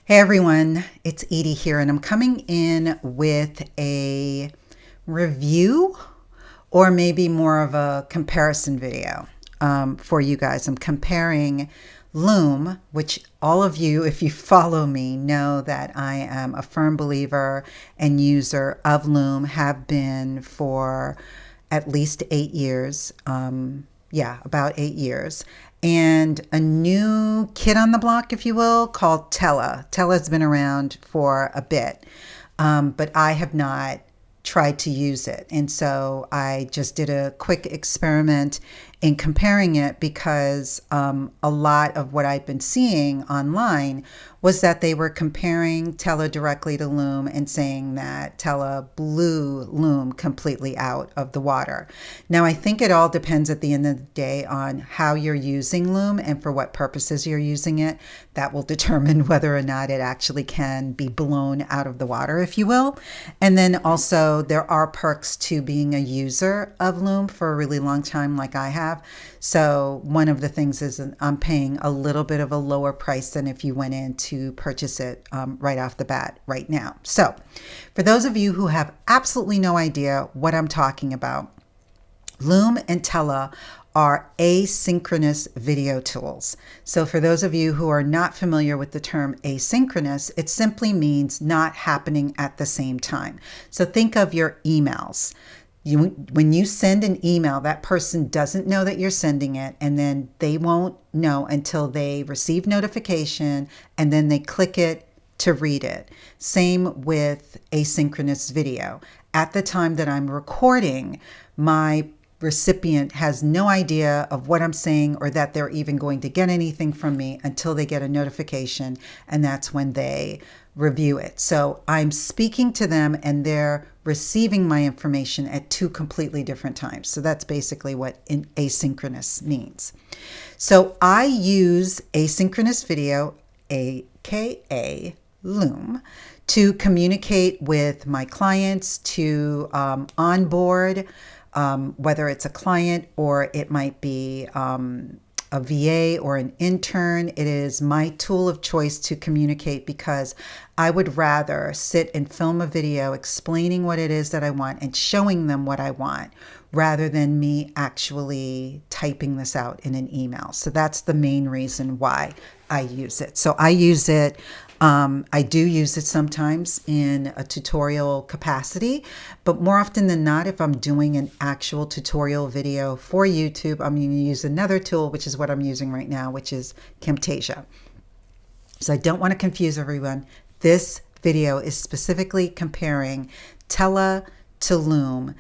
Hey everyone, it's Edie here, and I'm coming in with a review or maybe more of a comparison video for you guys. I'm comparing Loom, which all of you, if you follow me, know that I am a firm believer and user of Loom, have been for at least 8 years. Yeah, about 8 years. And a new kid on the block, if you will, called Tella. Tella's been around for a bit, but I have not tried to use it. And so I just did a quick experiment in comparing it because a lot of what I've been seeing online was that they were comparing Tella directly to Loom and saying that Tella blew Loom completely out of the water. Now, I think it all depends at the end of the day on how you're using Loom and for what purposes you're using it. That will determine whether or not it actually can be blown out of the water, if you will. And then also there are perks to being a user of Loom for a really long time like I have. So one of the things is I'm paying a little bit of a lower price than if you went in to purchase it right off the bat right now. So for those of you who have absolutely no idea what I'm talking about, Loom and Tella are asynchronous video tools. So for those of you who are not familiar with the term asynchronous, it simply means not happening at the same time. So think of your emails. When you send an email, that person doesn't know that you're sending it, and then they won't know until they receive notification and then they click it to read it. Same with asynchronous video. At the time that I'm recording, my recipient has no idea of what I'm saying or that they're even going to get anything from me until they get a notification, and that's when they review it. So I'm speaking to them and they're receiving my information at two completely different times. So that's basically what asynchronous means. So I use asynchronous video, aka Loom, to communicate with my clients, to onboard, whether it's a client or it might be a VA or an intern. It is my tool of choice to communicate because I would rather sit and film a video explaining what it is that I want and showing them what I want rather than me actually typing this out in an email. So that's the main reason why I use it. So I use it. I do use it sometimes in a tutorial capacity, but more often than not, if I'm doing an actual tutorial video for YouTube, I'm going to use another tool, which is what I'm using right now, which is Camtasia. So I don't want to confuse everyone. This video is specifically comparing Tella to Loom,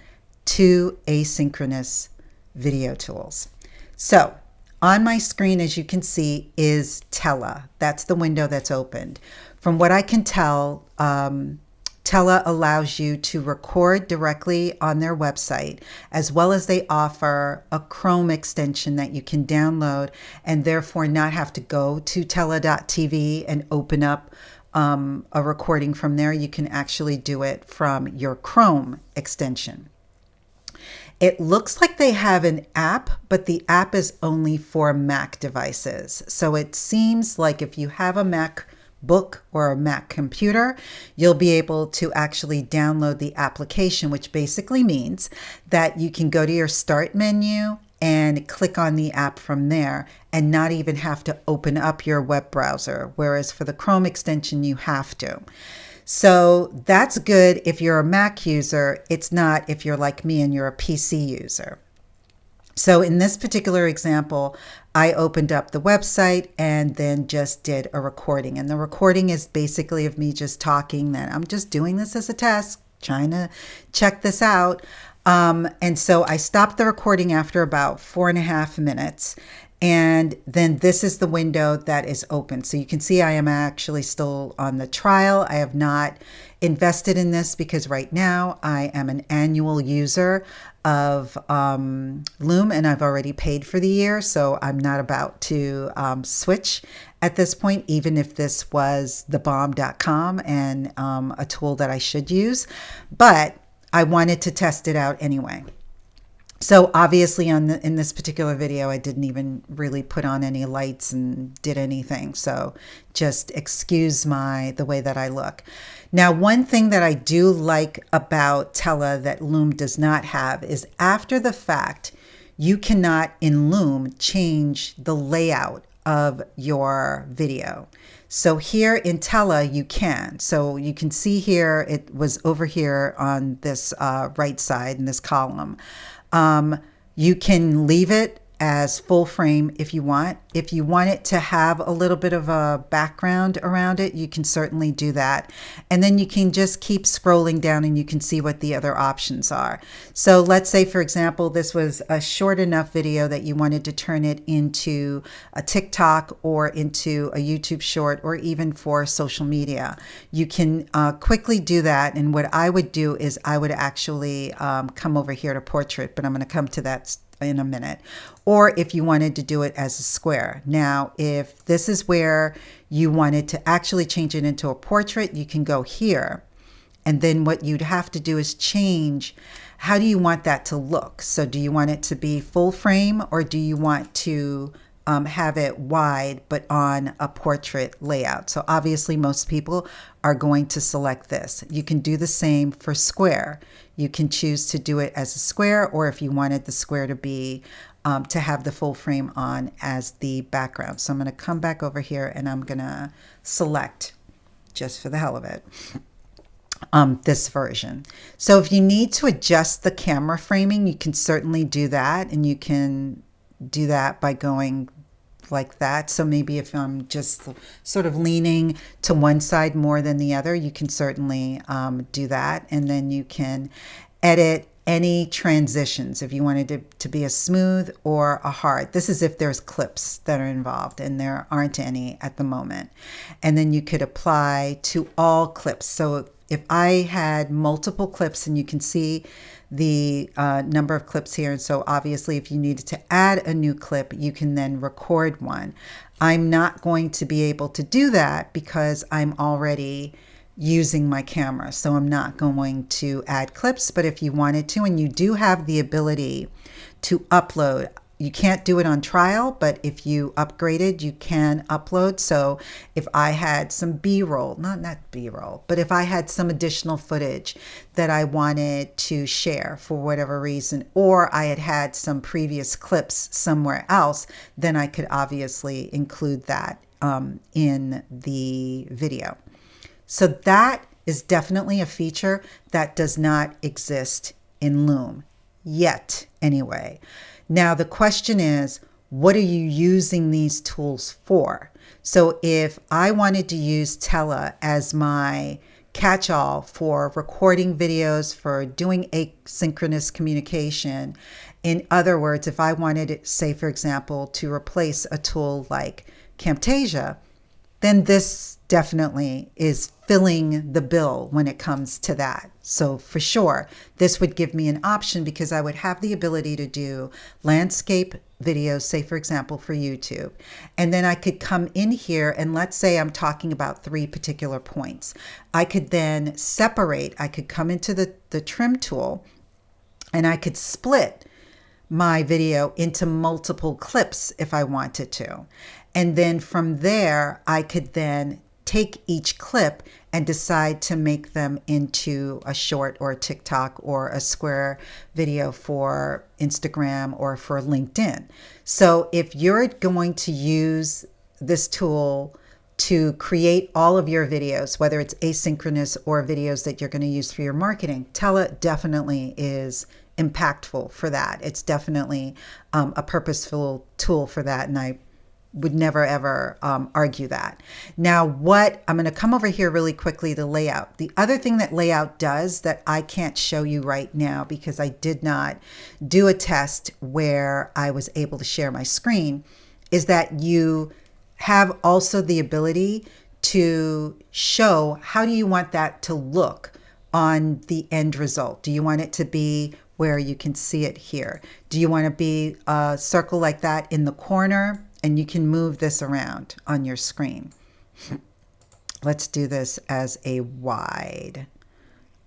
two asynchronous video tools. So on my screen, as you can see, is Tella. That's the window that's opened. From what I can tell, Tella allows you to record directly on their website, as well as they offer a Chrome extension that you can download and therefore not have to go to tella.tv and open up a recording from there. You can actually do it from your Chrome extension. It looks like they have an app, but the app is only for Mac devices. So it seems like if you have a MacBook or a Mac computer, you'll be able to actually download the application, which basically means that you can go to your start menu and click on the app from there and not even have to open up your web browser, whereas for the Chrome extension, you have to. So that's good if you're a Mac user. It's not if you're like me and you're a PC user. So in this particular example, I opened up the website and then just did a recording. And the recording is basically of me just talking that I'm just doing this as a test, trying to check this out. And so I stopped the recording after about 4.5 minutes. And then this is the window that is open. So you can see I am actually still on the trial. I have not invested in this because right now I am an annual user of Loom and I've already paid for the year. So I'm not about to switch at this point, even if this was thebomb.com and a tool that I should use. But I wanted to test it out anyway. So obviously in this particular video, I didn't even really put on any lights and did anything. So just excuse the way that I look. Now, one thing that I do like about Tella that Loom does not have is after the fact, you cannot in Loom change the layout of your video. So here in Tella, you can. So you can see here, it was over here on this right side in this column. You can leave it as full frame if you want. If you want it to have a little bit of a background around it, you can certainly do that. And then you can just keep scrolling down and you can see what the other options are. So let's say, for example, this was a short enough video that you wanted to turn it into a TikTok or into a YouTube short or even for social media. You can quickly do that. And what I would do is I would actually come over here to portrait, but I'm going to come to that in a minute. Or if you wanted to do it as a square. Now, if this is where you wanted to actually change it into a portrait, you can go here. And then what you'd have to do is change, how do you want that to look? So do you want it to be full frame or do you want to have it wide but on a portrait layout? So obviously most people are going to select this. You can do the same for square. You can choose to do it as a square, or if you wanted the square to be to have the full frame on as the background. So I'm going to come back over here and I'm going to select, just for the hell of it, this version. So if you need to adjust the camera framing, you can certainly do that, and you can do that by going like that. So maybe if I'm just sort of leaning to one side more than the other, you can certainly do that. And then you can edit any transitions if you wanted it to be a smooth or a hard. This is if there's clips that are involved, and there aren't any at the moment. And then you could apply to all clips. So if I had multiple clips, and you can see the number of clips here. And so obviously if you needed to add a new clip, you can then record one. I'm not going to be able to do that because I'm already using my camera. So I'm not going to add clips, but if you wanted to, and you do have the ability to upload, you can't do it on trial, but if you upgraded, you can upload. So if I had some B-roll, not B-roll, but if I had some additional footage that I wanted to share for whatever reason, or I had had some previous clips somewhere else, then I could obviously include that in the video. So that is definitely a feature that does not exist in Loom yet, anyway. Now, the question is, what are you using these tools for? So if I wanted to use Tella as my catch-all for recording videos, for doing asynchronous communication, in other words, if I wanted, say, for example, to replace a tool like Camtasia, then this definitely is filling the bill when it comes to that. So for sure, this would give me an option because I would have the ability to do landscape videos, say for example, for YouTube. And then I could come in here and let's say I'm talking about 3 particular points. I could then separate, I could come into the trim tool and I could split my video into multiple clips if I wanted to. And then from there, I could then take each clip and decide to make them into a short or a TikTok or a square video for Instagram or for LinkedIn. So if you're going to use this tool to create all of your videos, whether it's asynchronous or videos that you're going to use for your marketing, Tella definitely is impactful for that. It's definitely a purposeful tool for that, and I would never ever argue that. Now, what I'm going to come over here really quickly to layout. The other thing that layout does that I can't show you right now because I did not do a test where I was able to share my screen is that you have also the ability to show how do you want that to look on the end result. Do you want it to be where you can see it here? Do you want to be a circle like that in the corner? And you can move this around on your screen. Let's do this as a wide.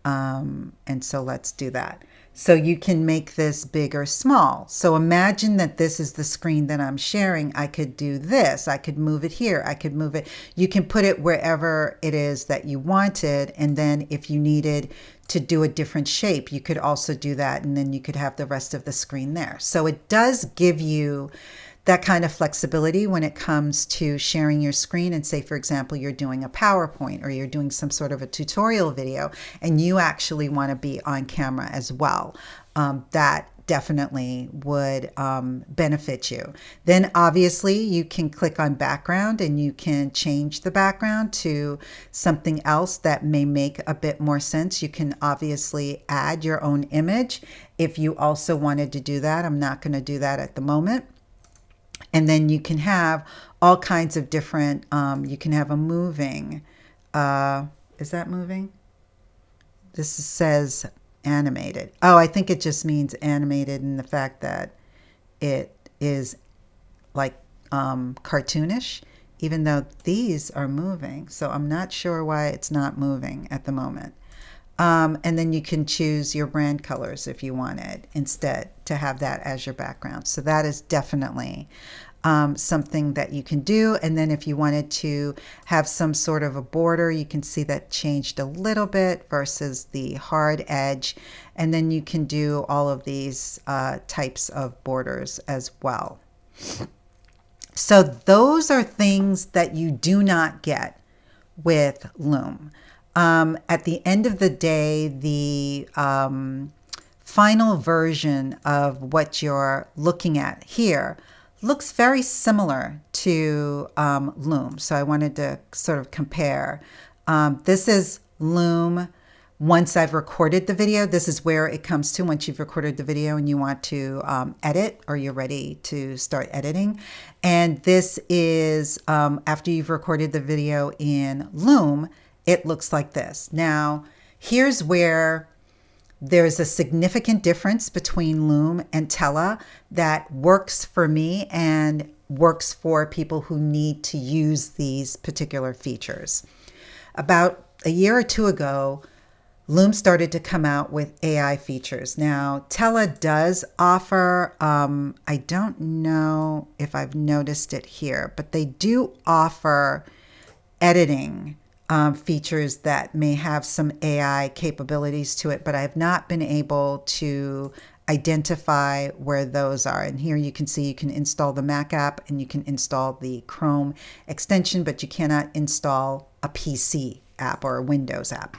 And so let's do that. So you can make this big or small. So imagine that this is the screen that I'm sharing. I could do this. I could move it here. I could move it. You can put it wherever it is that you wanted. And then if you needed to do a different shape, you could also do that. And then you could have the rest of the screen there. So it does give you that kind of flexibility when it comes to sharing your screen. And say, for example, you're doing a PowerPoint or you're doing some sort of a tutorial video and you actually want to be on camera as well. That definitely would benefit you. Then obviously you can click on background and you can change the background to something else that may make a bit more sense. You can obviously add your own image if you also wanted to do that. I'm not going to do that at the moment. And then you can have all kinds of different, you can have a moving, is that moving? This says animated. Oh, I think it just means animated in the fact that it is like cartoonish, even though these are moving. So I'm not sure why it's not moving at the moment. And then you can choose your brand colors if you wanted instead to have that as your background. So that is definitely something that you can do. And then if you wanted to have some sort of a border, you can see that changed a little bit versus the hard edge. And then you can do all of these types of borders as well. So those are things that you do not get with Loom. At the end of the day, the final version of what you're looking at here looks very similar to Loom. So I wanted to sort of compare. This is Loom once I've recorded the video. This is where it comes to once you've recorded the video and you want to edit or you're ready to start editing. And this is after you've recorded the video in Loom, it looks like this. Now, here's where there's a significant difference between Loom and Tella that works for me and works for people who need to use these particular features. About a year or two ago, Loom started to come out with AI features. Now, Tella does offer, I don't know if I've noticed it here, but they do offer editing features that may have some AI capabilities to it, but I have not been able to identify where those are. And here you can see you can install the Mac app and you can install the Chrome extension, but you cannot install a PC app or a Windows app.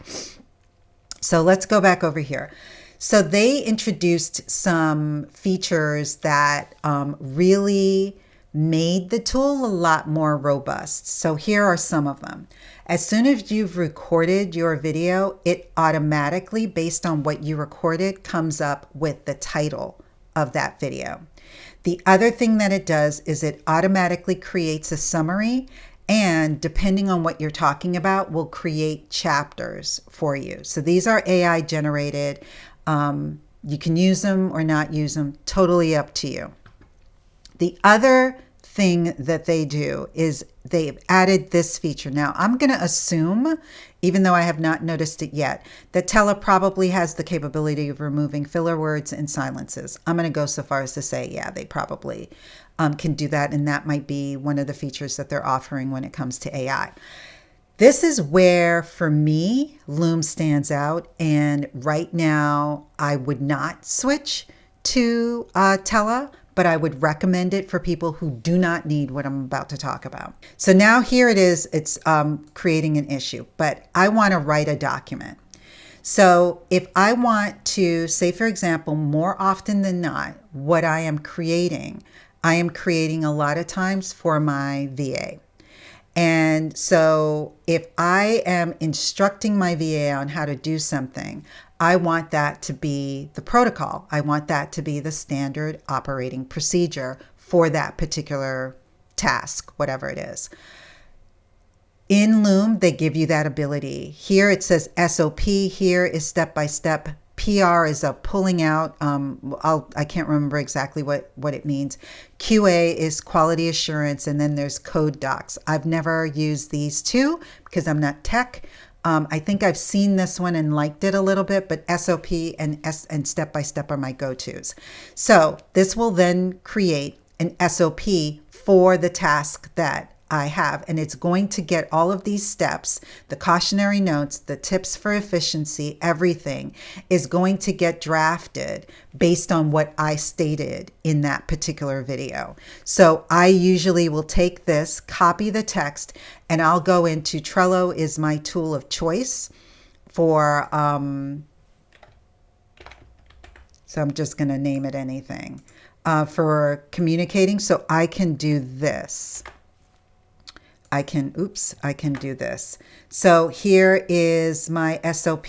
So let's go back over here. So they introduced some features that really made the tool a lot more robust. So here are some of them. As soon as you've recorded your video, it automatically, based on what you recorded, comes up with the title of that video. The other thing that it does is it automatically creates a summary, and depending on what you're talking about, will create chapters for you. So these are AI generated. You can use them or not use them, totally up to you. The other thing that they do is they've added this feature. Now, I'm going to assume, even though I have not noticed it yet, that Tella probably has the capability of removing filler words and silences. I'm going to go so far as to say, yeah, they probably can do that, and that might be one of the features that they're offering when it comes to AI. This is where, for me, Loom stands out, and right now I would not switch to Tella, but I would recommend it for people who do not need what I'm about to talk about. So now here it is, it's creating an issue, but I want to write a document. So if I want to, say for example, more often than not, what I am creating a lot of times for my VA. And so if I am instructing my VA on how to do something, I want that to be the protocol. I want that to be the standard operating procedure for that particular task, whatever it is. In Loom, they give you that ability. Here it says SOP. Here is step-by-step. PR is a pulling out. I can't remember exactly what it means. QA is quality assurance, and then there's code docs. I've never used these two because I'm not tech. I think I've seen this one and liked it a little bit, but SOP and step by step are my go-tos. So this will then create an SOP for the task that I have, and it's going to get all of these steps, the cautionary notes, the tips for efficiency, everything is going to get drafted based on what I stated in that particular video. So I usually will take this, copy the text, and I'll go into Trello is my tool of choice for, so I'm just going to name it anything, for communicating. So I can do this. I can do this. So here is my SOP,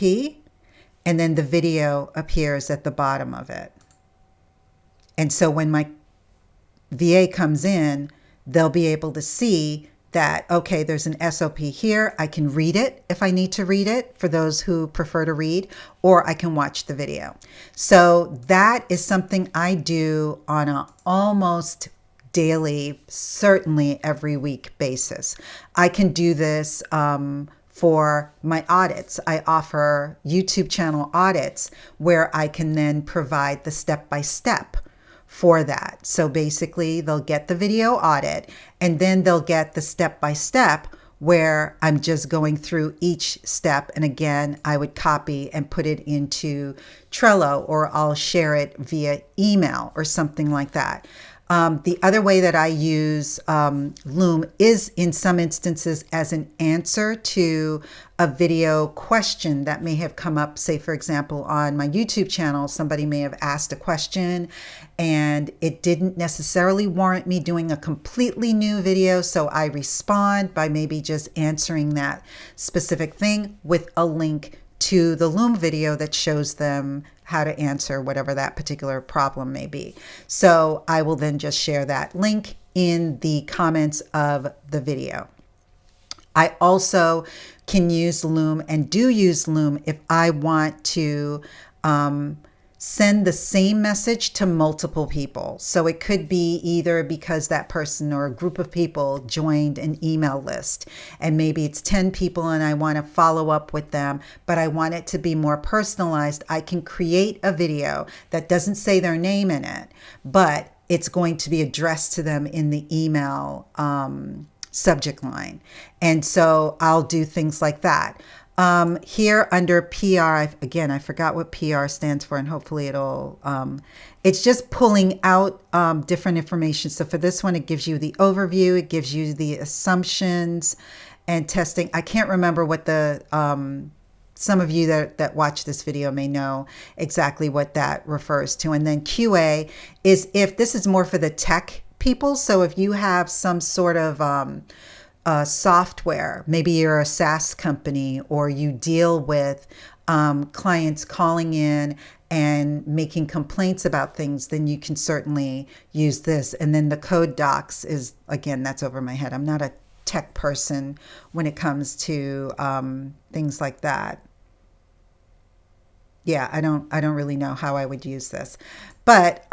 and then the video appears at the bottom of it. And so when my VA comes in, they'll be able to see that, okay, there's an SOP here. I can read it if I need to read it for those who prefer to read, or I can watch the video. So that is something I do on an almost daily, certainly every week basis. I can do this for my audits. I offer YouTube channel audits where I can then provide the step-by-step for that. So basically they'll get the video audit and then they'll get the step-by-step where I'm just going through each step. And again, I would copy and put it into Trello, or I'll share it via email or something like that. The other way that I use Loom is in some instances as an answer to a video question that may have come up, say, for example, on my YouTube channel. Somebody may have asked a question and it didn't necessarily warrant me doing a completely new video. So I respond by maybe just answering that specific thing with a link to the Loom video that shows them how to answer whatever that particular problem may be. So I will then just share that link in the comments of the video. I also can use Loom and do use Loom if I want to send the same message to multiple people. So it could be either because that person or a group of people joined an email list, and maybe it's 10 people and I want to follow up with them, but I want it to be more personalized. I can create a video that doesn't say their name in it, but it's going to be addressed to them in the email subject line. And so I'll do things like that. Here under PR, again, I forgot what PR stands for, and hopefully it'll, it's just pulling out different information. So for this one, it gives you the overview, it gives you the assumptions and testing. I can't remember what the, some of you that watch this video may know exactly what that refers to. And then QA is if this is more for the tech people. So if you have some sort of, software, maybe you're a SaaS company, or you deal with clients calling in and making complaints about things, then you can certainly use this. And then the code docs is, again, that's over my head. I'm not a tech person when it comes to things like that. Yeah, I don't really know how I would use this, but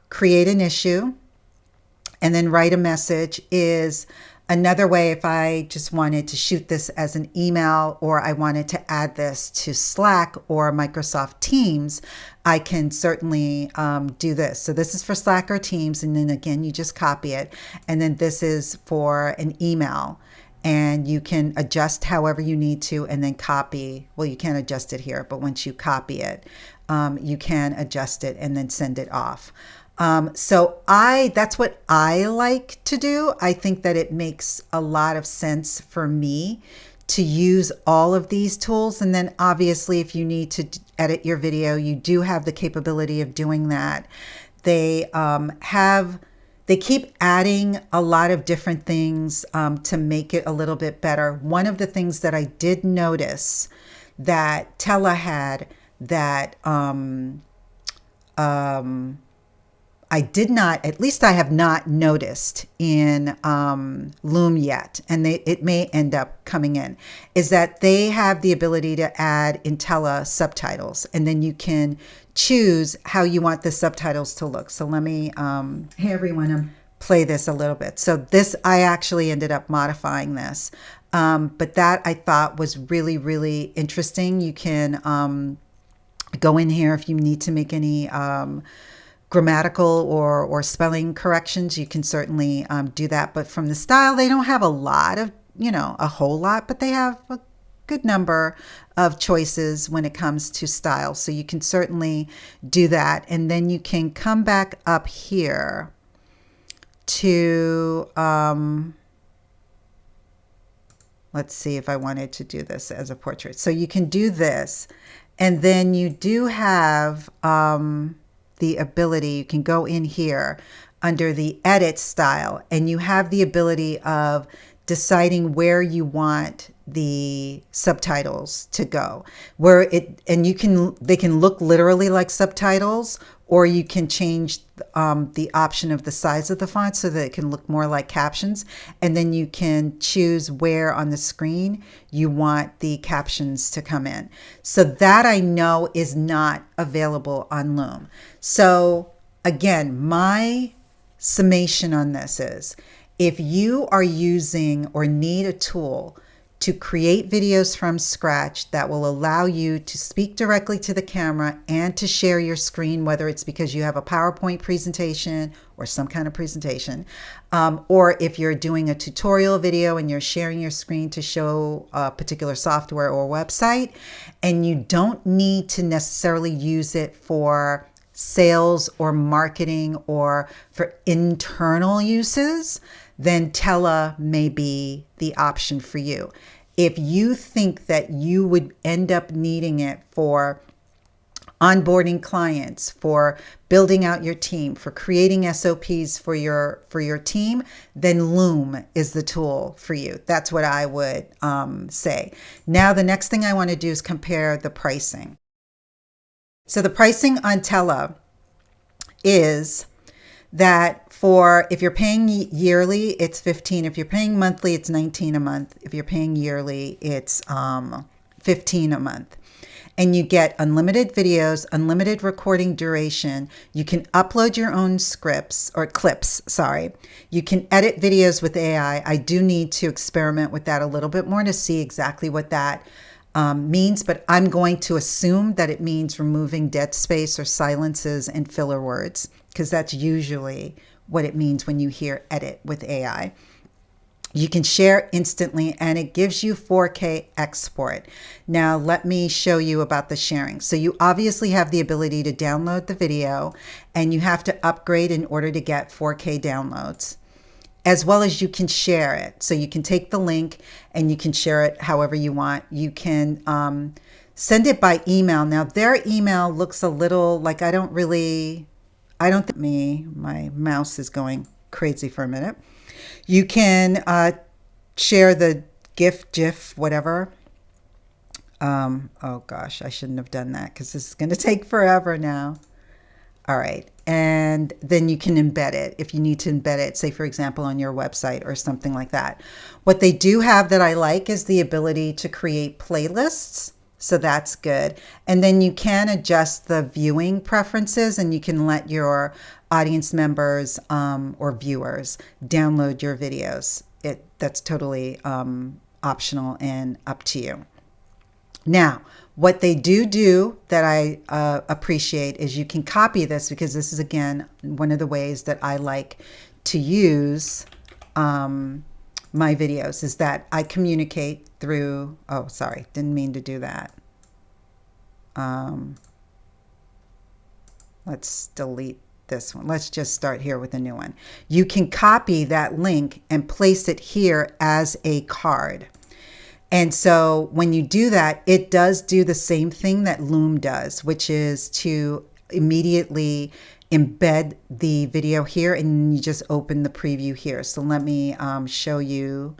create an issue and then write a message is another way. If I just wanted to shoot this as an email, or I wanted to add this to Slack or Microsoft Teams, I can certainly do this. So this is for Slack or Teams. And then again, you just copy it. And then this is for an email. And you can adjust however you need to and then copy. Well, you can't adjust it here, but once you copy it, you can adjust it and then send it off. So that's what I like to do. I think that it makes a lot of sense for me to use all of these tools. And then obviously, if you need to edit your video, you do have the capability of doing that. They keep adding a lot of different things to make it a little bit better. One of the things that I did notice that Tella had that I did not, at least I have not noticed in Loom yet, and it may end up coming in, is that they have the ability to add in Tella subtitles, and then you can choose how you want the subtitles to look. So let me, hey everyone, play this a little bit. So this, I actually ended up modifying this But that I thought was really, really interesting. You can go in here if you need to make any grammatical or spelling corrections. You can certainly do that. But from the style, they don't have a lot of, a whole lot, but they have a good number of choices when it comes to style. So you can certainly do that. And then you can come back up here to, let's see if I wanted to do this as a portrait. So you can do this. And then you do have the ability, you can go in here under the edit style, and you have the ability of deciding where you want the subtitles to go, and they can look literally like subtitles, or you can change the option of the size of the font so that it can look more like captions. And then you can choose where on the screen you want the captions to come in. So that I know is not available on Loom. So again, my summation on this is, if you are using or need a tool to create videos from scratch that will allow you to speak directly to the camera and to share your screen, whether it's because you have a PowerPoint presentation or some kind of presentation, or if you're doing a tutorial video and you're sharing your screen to show a particular software or website, and you don't need to necessarily use it for sales or marketing or for internal uses, then Tella may be the option for you. If you think that you would end up needing it for onboarding clients, for building out your team, for creating SOPs for your team, then Loom is the tool for you. That's what I would say. Now, the next thing I want to do is compare the pricing. So the pricing on Tella is that if you're paying yearly, it's $15. If you're paying monthly, it's $19 a month. If you're paying yearly, it's $15 a month. And you get unlimited videos, unlimited recording duration. You can upload your own scripts or clips, sorry. You can edit videos with AI. I do need to experiment with that a little bit more to see exactly what that means, but I'm going to assume that it means removing dead space or silences and filler words, because that's usually what it means when you hear edit with AI. You can share instantly, and it gives you 4K export. Now, let me show you about the sharing. So you obviously have the ability to download the video, and you have to upgrade in order to get 4K downloads, as well as you can share it. So you can take the link and you can share it however you want. You can send it by email. Now, their email looks a little like my mouse is going crazy for a minute. You can share the GIF, whatever. Oh gosh, I shouldn't have done that because this is going to take forever now. All right. And then you can embed it if you need to embed it, say, for example, on your website or something like that. What they do have that I like is the ability to create playlists. So that's good. And then you can adjust the viewing preferences, and you can let your audience members or viewers download your videos. That's totally optional and up to you. Now, what they do that I appreciate is you can copy this, because this is, again, one of the ways that I like to use my videos, is that I communicate through, oh, sorry, didn't mean to do that. Let's delete this one. Let's just start here with a new one. You can copy that link and place it here as a card. And so when you do that, it does do the same thing that Loom does, which is to immediately embed the video here, and you just open the preview here. So let me show you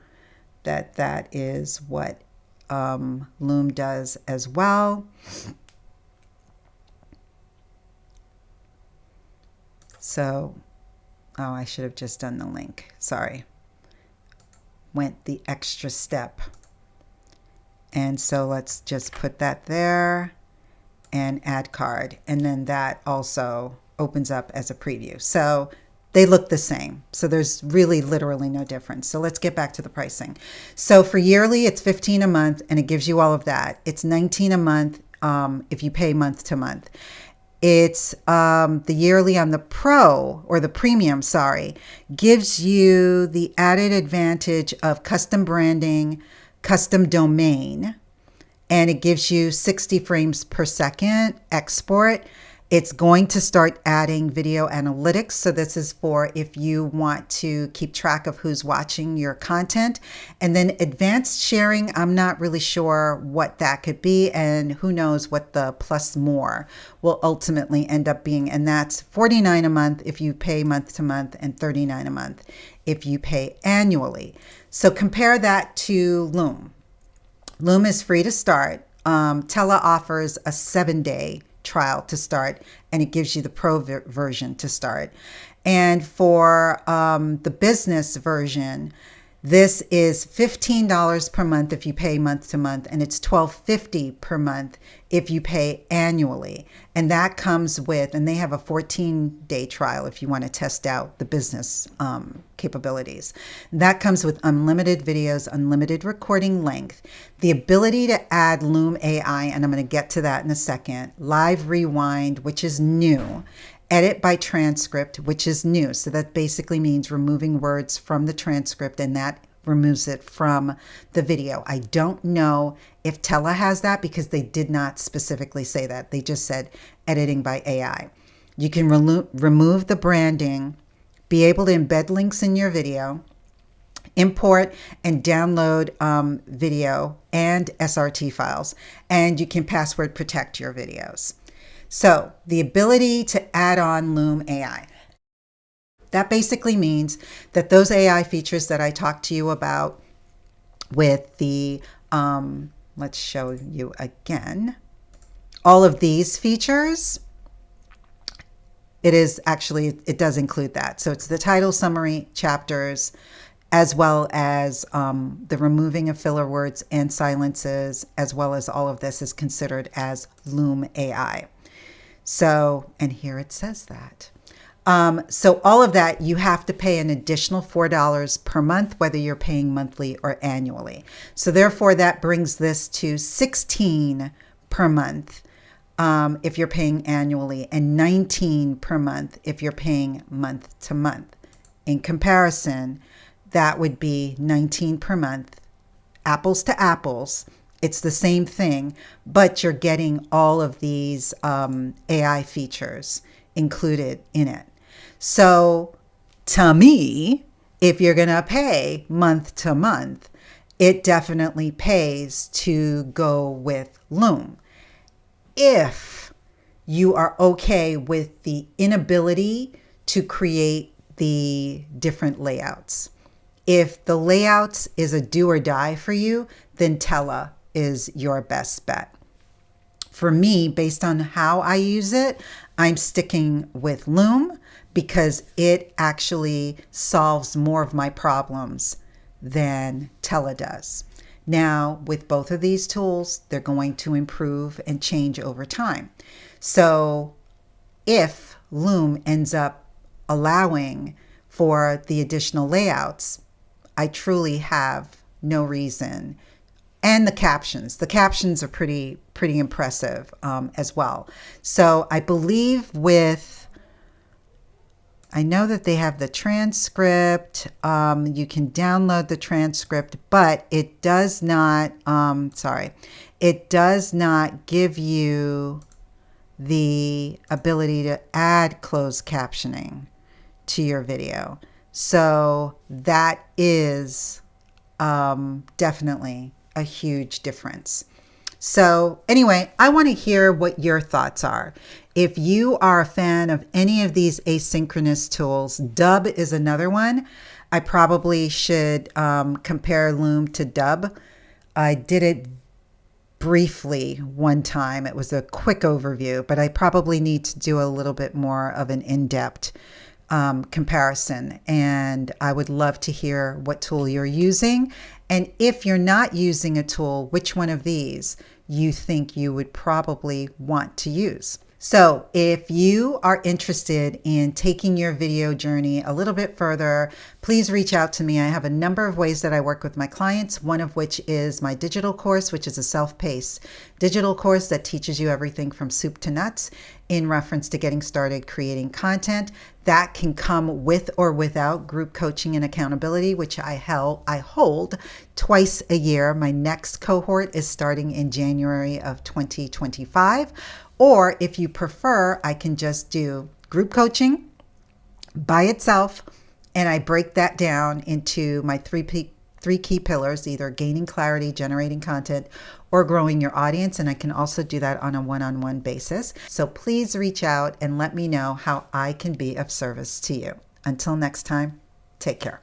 that is what Loom does as well. So, oh, I should have just done the link. Sorry. Went the extra step. And so let's just put that there and add card. And then that also opens up as a preview. So they look the same. So there's really literally no difference. So let's get back to the pricing. So for yearly, it's $15 a month, and it gives you all of that. It's $19 a month if you pay month to month. It's the yearly on the pro, or the premium, sorry, gives you the added advantage of custom branding, custom domain, and it gives you 60 frames per second export. It's going to start adding video analytics. So this is for if you want to keep track of who's watching your content. And then advanced sharing, I'm not really sure what that could be, and who knows what the plus more will ultimately end up being. And that's $49 a month if you pay month to month, and $39 a month if you pay annually. So compare that to Loom. Loom is free to start. Tella offers a 7-day trial to start, and it gives you the pro version to start. And for the business version, this is $15 per month if you pay month to month, and it's $12.50 per month if you pay annually. And that comes with, and they have a 14-day trial if you want to test out the business capabilities. That comes with unlimited videos, unlimited recording length, the ability to add Loom AI, and I'm going to get to that in a second, live rewind, which is new, edit by transcript, which is new. So that basically means removing words from the transcript, and that removes it from the video. I don't know if Tella has that because they did not specifically say that. They just said editing by AI. You can remove the branding, be able to embed links in your video, import and download video and SRT files, and you can password protect your videos. So the ability to add on Loom AI. That basically means that those AI features that I talked to you about with the, let's show you again, all of these features, it does include that. So it's the title, summary, chapters, as well as the removing of filler words and silences, as well as all of this is considered as Loom AI. So, and here it says that. So all of that, you have to pay an additional $4 per month, whether you're paying monthly or annually. So therefore, that brings this to $16 per month if you're paying annually, and $19 per month if you're paying month to month. In comparison, that would be $19 per month, apples to apples. It's the same thing, but you're getting all of these AI features included in it. So to me, if you're going to pay month to month, it definitely pays to go with Loom. If you are okay with the inability to create the different layouts. If the layouts is a do or die for you, then Tella is your best bet. For me, based on how I use it, I'm sticking with Loom because it actually solves more of my problems than Tella does. Now, with both of these tools, they're going to improve and change over time. So if Loom ends up allowing for the additional layouts, I truly have no reason. And the captions are pretty impressive as well. So I believe I know that they have the transcript. You can download the transcript, but it does not, it does not give you the ability to add closed captioning to your video. So that is definitely a huge difference. So anyway, I want to hear what your thoughts are. If you are a fan of any of these asynchronous tools, Dub is another one. I probably should compare Loom to Dub. I did it briefly one time. It was a quick overview, but I probably need to do a little bit more of an in-depth comparison. And I would love to hear what tool you're using. And if you're not using a tool, which one of these you think you would probably want to use. So if you are interested in taking your video journey a little bit further, please reach out to me. I have a number of ways that I work with my clients, one of which is my digital course, which is a self-paced digital course that teaches you everything from soup to nuts in reference to getting started creating content. That can come with or without group coaching and accountability, which I hold twice a year. My next cohort is starting in January of 2025. Or if you prefer, I can just do group coaching by itself, and I break that down into my three key pillars, either gaining clarity, generating content, or growing your audience. And I can also do that on a one-on-one basis. So please reach out and let me know how I can be of service to you. Until next time, take care.